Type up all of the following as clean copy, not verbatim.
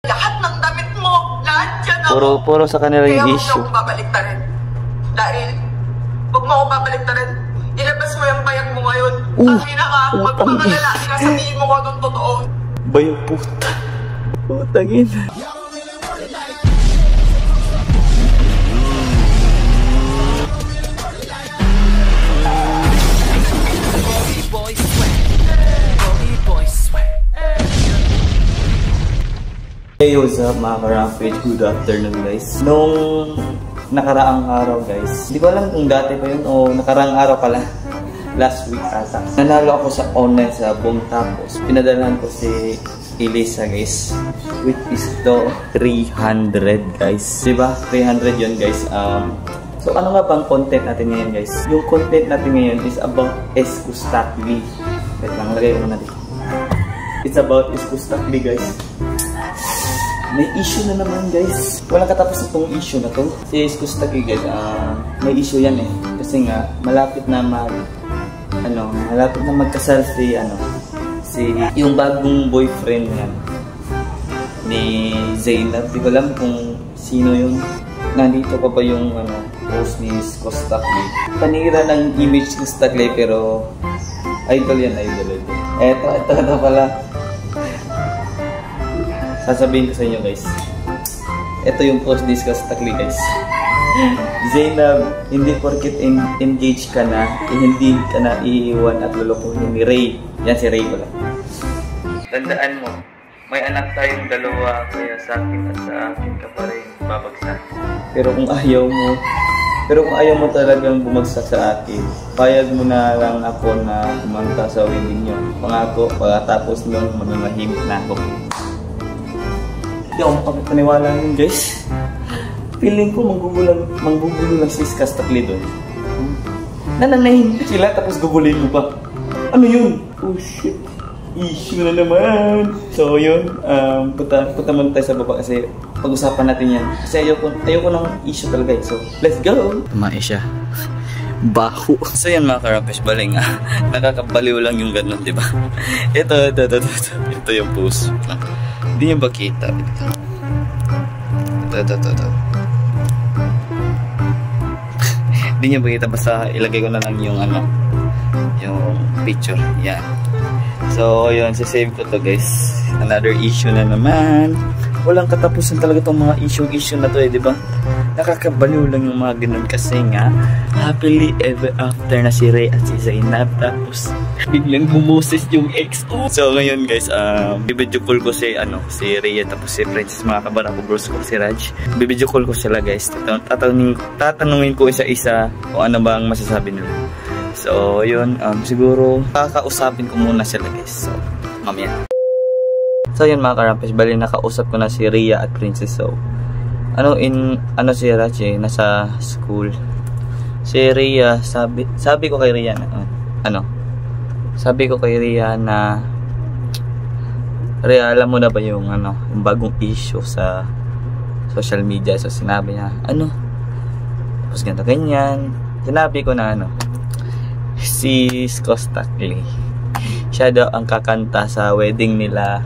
Lahat ng damit mo, lahat yan ako. Puro sa kanila yung issue. Kaya huwag mo akong babalik ta rin. Dahil, huwag mo akong babalik ta rin. Ilabas mo yung bayag mo ngayon. Akin na ka, magpangalala, sinasabihin mo ko itong totoo. Bayag puta. Putangin. Hey, what's up mga ka-Rampage? Good afternoon guys. Nung nakaraang araw guys, hindi ko alam kung dati pa yun o nakaraang araw pala, last week ata, nanalo ako sa online sa Boom. Tapos pinadalahan ko si Elisa guys, which is the 300 guys, diba? 300 yun guys. So ano nga bang content natin ngayon guys? Yung content natin ngayon is about Eskustakli. Wait lang, lagay ko na dito. It's about Eskustakli guys. May issue na naman guys. Walang katapos itong issue na to. Si Eskustakli guys, may issue yan eh. Kasi nga, malapit na magkasal si yung bagong boyfriend niya ni Zainab. Di ko alam kung sino yun. Nandito pa ba yung post ni Eskustakli. Panira ng image ni Eskustakli pero idol yan, idol. Ito pala. Sasabihin ko sa inyo guys. Ito yung post ni Eskustakli guys. Zainab, hindi porket engaged ka na, hindi ka na iiwan at lulukuhin ni Ray. Yan si Ray pala. Tandaan mo, may anak tayong dalawa, kaya sa akin at sa akin ka pa rin babagsak. Pero kung ayaw mo talagang bumagsak sa akin, payag mo na lang ako na kumanta sa wedding niyo. Pangako, pagkatapos nun, mananahimik na ako. Hindi ako makapaniwala yun guys. Feeling ko manggugulo lang si Eskustakli doon. Nananahimik sila tapos gugulin mo pa. Ano yun? Oh shit. Issue na naman. So yun, punta muna tayo sa baba kasi pag-usapan natin yan. Kasi ayoko ng issue talaga eh. So let's go! Tumae siya. Baho. So yan mga ka-Rampage, baling nakakabaliw lang yung ganun, diba? Ito yung post. Hindi nyo ba kita? Ito. Hindi nyo ba kita? Basta ilagay ko na lang yung yung picture. Yan. So yun, sisave ko to guys. Another issue na naman. Walang katapusan talaga itong mga issue na to eh, diba? Nakakabaliw lang yung mga ganun kasi nga happily ever after na si Ray at si Zainab, tapos biglang bumuses yung ex. So ngayon guys, bibidyo call ko si Ray tapos si Princess, mga kabarako bros ko, si Raj. Bibidyo call ko sila guys. Tatanungin ko isa-isa kung ano ba ang masasabi nila. So yun, siguro kakausapin ko muna sila guys. So mamaya. So yun mga ka-Rampage, bali nakausap ko na si Rhea at Princess. So si Raj nasa school. Si Rhea, sabi ko kay Rhea na sabi ko kay Rhea na Rhea, alam mo na ba yung yung bagong issue sa social media? So sinabi niya tapos ganito ganyan. Sinabi ko na si Eskustakli, siya daw ang kakanta sa wedding nila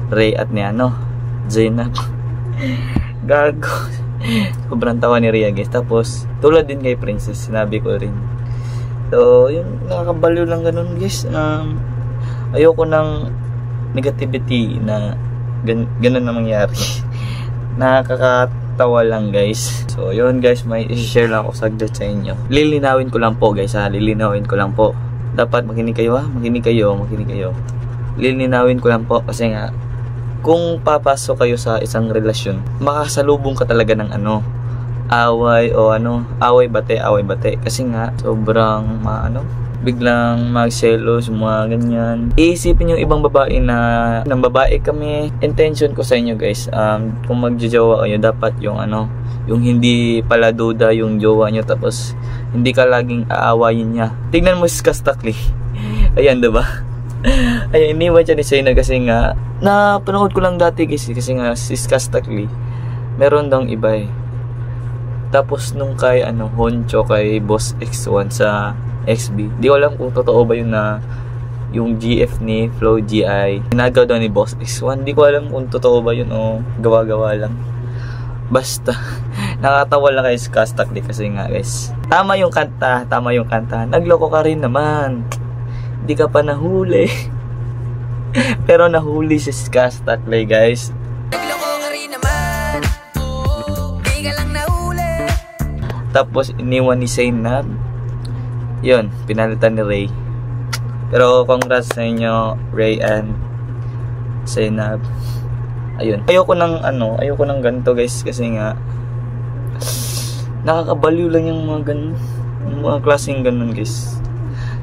Ray at ni Zainab. Gago. Sobrang tawa ni Rhea guys. Tapos tulad din kay Princess, sinabi ko rin. So yun, nakakabaliw lang ganun guys. Ayoko ng negativity na ganun na mangyari. Nakakatawa lang guys. So yun guys, may i-share lang ako saglit sa inyo. Lilinawin ko lang po guys lilinawin ko lang po. Dapat makinig kayo makinig kayo. Lilinawin ko lang po kasi nga kung papasok kayo sa isang relasyon, makasalubong ka talaga ng away o away bate kasi nga sobrang biglang magselos, mga ganyan. Iisipin yung ibang babae na ng babae kami. Intention ko sa inyo guys, kung magjojowa kayo, dapat yung yung hindi pala duda yung jowa nyo, tapos hindi ka laging aawayin niya. Tignan mo si Eskustakli. Ayan, diba? Ay, iniwan siya ni Zainab kasi nga napanood ko lang dati kasi nga si Eskustakli meron daw iba eh. Tapos nung kay Honcho, kay Boss X1 sa XB, di ko alam kung totoo ba yun na yung GF ni Flow GI. Ginagawa daw ni Boss X1. Hindi ko alam kung totoo ba yun o gawa-gawa lang. Basta, nakatawa lang guys, Kastakli kasi nga guys. Tama yung kanta. Nagloko ka rin naman. Hindi ka pa nahuli. Pero nahuli si Kastakli guys. Nagloko ka rin naman. Di ka lang nahuli. Tapos iniwan ni Zainab. Yun, pinalitan ni Ray. Pero congrats sa inyo, Ray and Zainab. Ayun. Ayoko ng ganito guys kasi nga nakakabaliw lang yung mga ganun, yung mga klaseng ganun guys.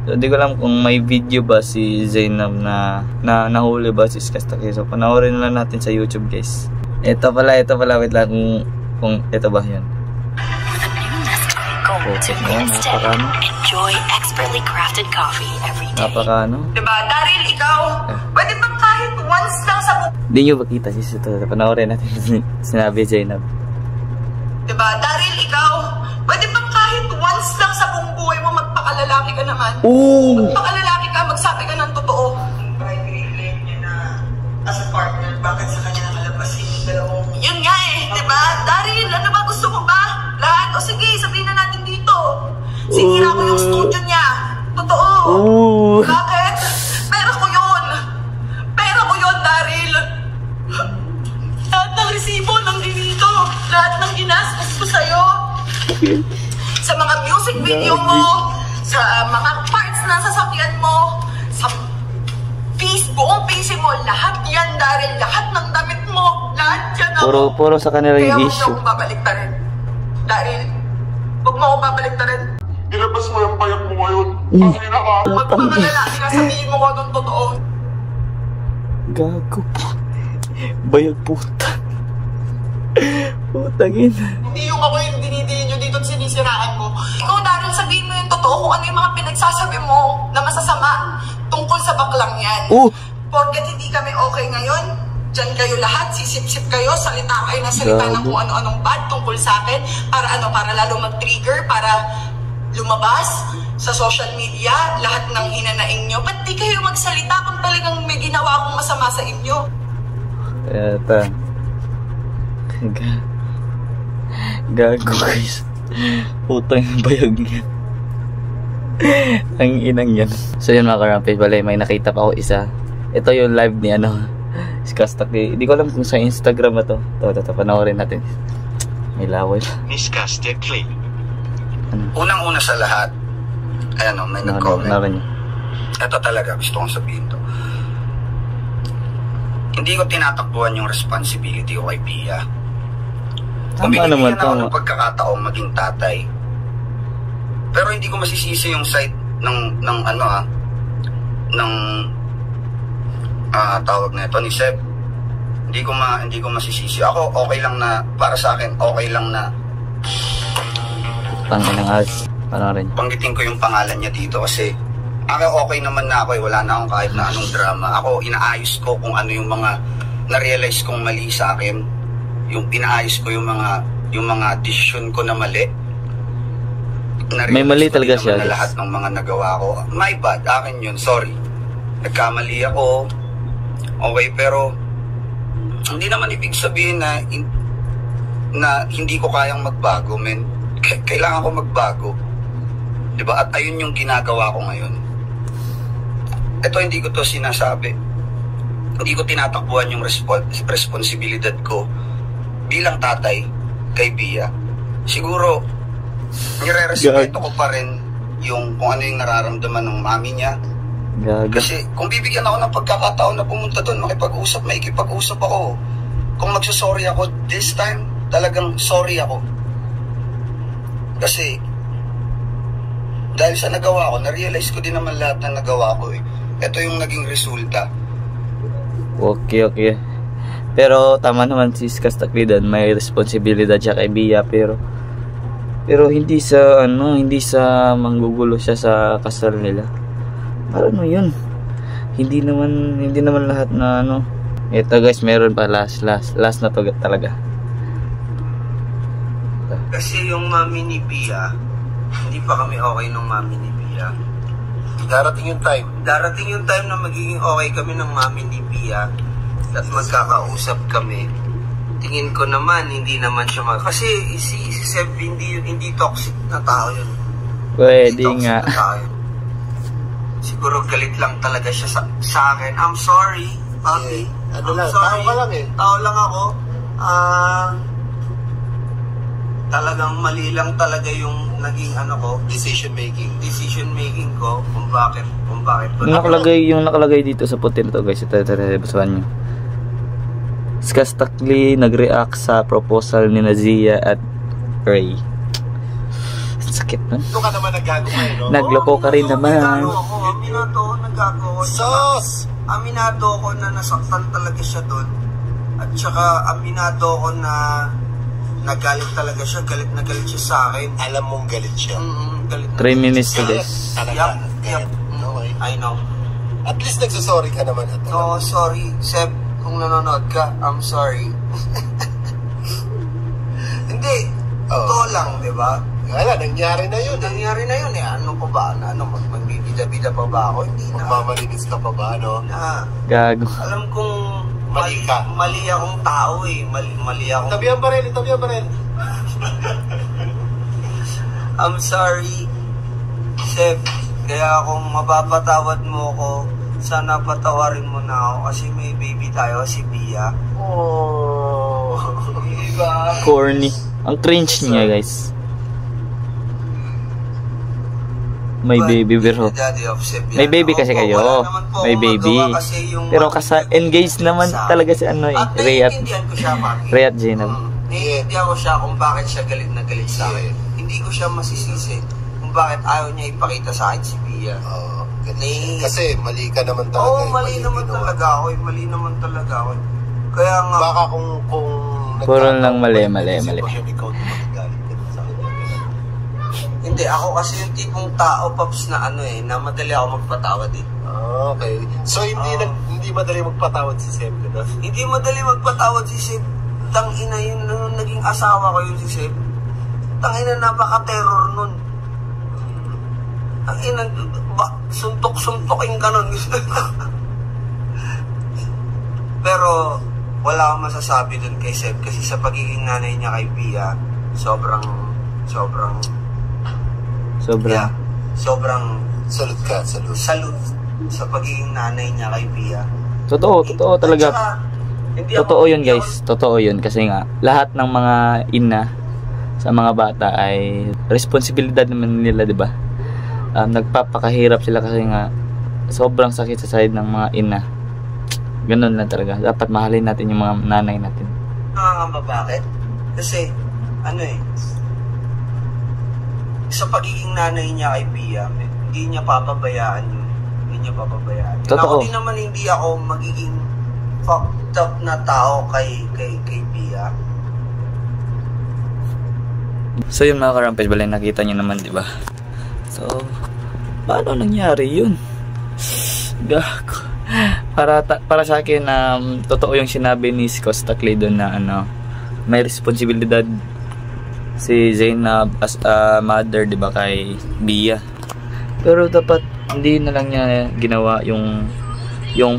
So, di ko alam kung may video ba si Zainab na nahuli ba si Kastakli. So panoorin na lang natin sa YouTube guys. Ito pala, wait lang kung ito ba yun. Napakano? Enjoy expertly crafted coffee every day. Napakano? Diba, Daryl, ikaw, pwede bang kahit once lang sa Hindi nyo makita sis ito. Panoorin natin sinabi Zainab. Diba, Daryl, ikaw, pwede bang kahit once lang sa buong buhay mo magpakalalaki ka naman? Oo! Magpakalalaki ka, magsabi ka ng totoo. Primary claim niya na as a partner, bakit sa kanya nakalabasin yung dalawang... Yun nga eh, diba? Daryl, ano ba gusto mo ba? Lahat? O sige, sabihin na natin dito. Sinira ko yung studio niya. Totoo. Bakit? Pera ko yun. Daryl. Lahat ng resibo ng dinito. Lahat ng ginastos ko sa'yo. Sa mga music video mo, sa mga parts na sasakyan mo, sa buong PC mo, lahat yan, Daryl. Lahat ng damit mo. Lahat yan ako. Puro sa kanila yung Kaya issue. huwag mo babalik na rin. Daryl, huwag mo ako babalik na rin. Ilabas mo yung payak mo ngayon. Kasi na ka. Magpakalaki ka, sabihin mo ko anong totoo. Gago. Bayag puta. Putangin. Hindi yung ako yung dinidiin nyo dito at sinisiraan mo. Ikaw, Daryl, sabihin mo yung totoo kung ano yung mga pinagsasabi mo na masasama tungkol sa baklang yan. Porket hindi kami okay ngayon, dyan kayo lahat, sisip-sip kayo, salita kayo na salita ng kung ano-anong bad tungkol sa akin, para lalo mag-trigger, para lumabas sa social media, lahat ng hinanaing nyo. Ba't di kayo magsalita kung talagang may ginawa akong masama sa inyo? Eto. Gago guys. Putang bayag yan. Ang inang yan. So yun mga karampage, may nakita pa ako isa. Ito yung live ni si Kastakli. Hindi ko alam kung sa Instagram na to. Ito, panoorin natin. May laway pa. Miss Kastakli. Unang-una sa lahat, ayan o, may nag-comment. Ito talaga, gusto kong sabihin to. Hindi ko tinatakbuhan yung responsibility ko kay Pia. Kung binibigyan ako ng pagkakataong maging tatay, pero hindi ko masisisi yung side ng tawag na ito ni Seb. Hindi ko masisisi. Ako okay lang na, para sa akin okay lang na banggitin ko yung pangalan niya dito kasi ako okay naman na ako, wala na akong kahit na anong drama. Ako inaayos ko kung ano yung mga na-realize kong mali sa akin, yung inaayos ko yung mga decision ko na mali. May mali talaga siya. Na lahat ng mga nagawa ko, my bad, akin yun, sorry. Nagkamali ako. Okay, pero hindi naman ibig sabihin na hindi ko kayang magbago, men. Kailangan ko magbago. Diba? At ayun yung ginagawa ko ngayon. Ito hindi ko to sinasabi. Hindi ko tinatakbuhan yung responsibilidad ko bilang tatay kay Pia. Siguro, nire-respeto ko pa rin yung kung ano yung nararamdaman ng mami niya. Kasi kung bibigyan ako ng pagkakataon na pumunta doon, makikipag-usap ako. Kung magsusorry ako this time, talagang sorry ako. Kasi dahil sa nagawa ko, na-realize ko din naman lahat na nagawa ko eh. Ito yung naging resulta. Okay. Pero tama naman si Kastakli doon, may responsibilidad siya kay Bia, pero hindi sa manggugulo siya sa kasal nila. Ano yun? Hindi naman lahat na Ito guys, meron pa last na to talaga. Kasi yung mami ni Pia, hindi pa kami okay nung mami ni Pia. Darating yung time. Darating yung time na magiging okay kami ng mami ni Pia at magkakausap kami. Tingin ko naman, hindi naman siya kasi si Seb, hindi toxic na tao yun. Pwede nga. Siguro galit lang talaga siya sa akin. I'm sorry, papi. Ano lang, tao ka lang eh. Tao lang ako. Talagang mali lang talaga yung naging Decision making ko kung bakit nakalagay dito sa puti na to, guys. Ito basahan nyo. Skastakli nag-react sa proposal ni Zia at Ray. Sakit na. Ito ka naman naggago kayo, no? Nagloko ka rin naman. Naggago ako. Sos! Aminado ako na nasaktan talaga siya doon. At saka aminado ako na nagalit talaga siya. Galit na galit siya sa akin. Alam mong galit siya. Galit na 3 minutes to this. Talaga. Yep. Okay. I know. At least nagsasorry ka naman. No, sorry. Seb, kung nanonood ka, I'm sorry. Hindi. Totoo lang, di ba? Wala, nangyari na yun. Nangyari na yun eh. Ano pa ba? Magbibida-bida pa ba ako? Hindi na. Magmamalinis ka pa ba, no? Gago. Alam kong Mali ka. Mali akong tao eh. Mali akong... Tabihan pa rin. I'm sorry, Seb. Kaya kung mapapatawad mo ko, sana patawarin mo na ako kasi may baby tayo, si Pia. Oh. Diba? Corny. Ang cringe niya, guys. May baby biro. May baby kasi kayo. May baby. Pero engaged naman talaga si Ray at Zainab. Naiintindihan ko siya kung bakit siya galit na galit sa akin. Hindi ko siya masisisi kung bakit ayaw niya ipakita sa akin si Pia. Kasi mali ka naman talaga. Oo, mali naman talaga ako. Mali naman talaga ako. Kaya nga... Baka kung puro lang mali. Hindi, ako kasi yung tipong tao, Paps, na na madali ako magpatawad eh. Okay. So, hindi madali magpatawad si Seb, no? Hindi madali magpatawad si Seb. Tangina yun, nung naging asawa ko yun si Seb. Tangina, napaka-terror nun. Tangina, suntok-suntokin ka nun. Pero, wala akong masasabi dun kay Seb kasi sa pagiging nanay niya kay Pia, sobrang salute ka. Salute sa pagiging nanay niya kay Pia. Totoo talaga. Totoo yun, guys. Totoo yun kasi nga lahat ng mga ina sa mga bata ay responsibilidad naman nila, 'di ba? Nagpapakahirap sila kasi nga sobrang sakit sa side ng mga ina. Ganun lang talaga. Dapat mahalin natin yung mga nanay natin. Nakakamba, bakit? Kasi sa pagiging nanay niya kay Pia, hindi niya papabayaan yun. Totoo. Ako din naman hindi ako magiging fucked up na tao kay Pia. So yun mga karampes, balay nakita niyo naman, di ba? So, paano nangyari yun? Gago. Para sa akin, totoo yung sinabi ni Skastakli doon na may responsibilidad si Zainab as a mother, di ba, kay Bia. Pero dapat hindi na lang niya ginawa yung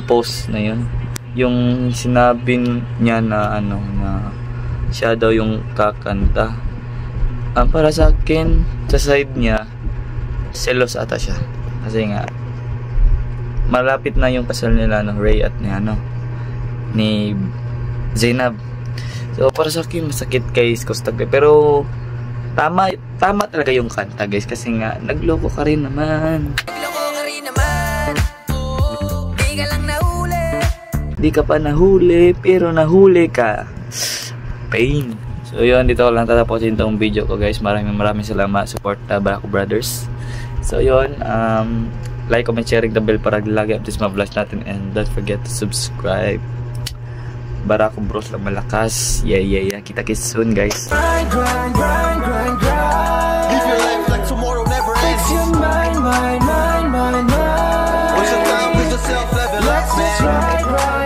post na yun. Yung sinabi niya na na siya daw yung kakanta. Para sa akin, sa side niya, selos ata siya. Kasi nga malapit na yung kasal nila Ray at ni Zainab. So para sa akin masakit kay Skastakli, pero tama talaga yung kanta, guys, kasi nga nagloko ka rin naman. Di ka pa nahuli pero nahuli ka. Pain. So yun, dito ko lang tatapusin itong video ko, guys. Maraming salamat, support Barako Brothers. So yun, like, comment, sharing the bell para lagi updates mga vlogs natin, and don't forget to subscribe. Barako Bros lang malakas. Yeah. Kita-kits soon, guys. Grind. Live your life like tomorrow never ends. Fix your mind. Put some time with yourself, level up, man. Let's just ride.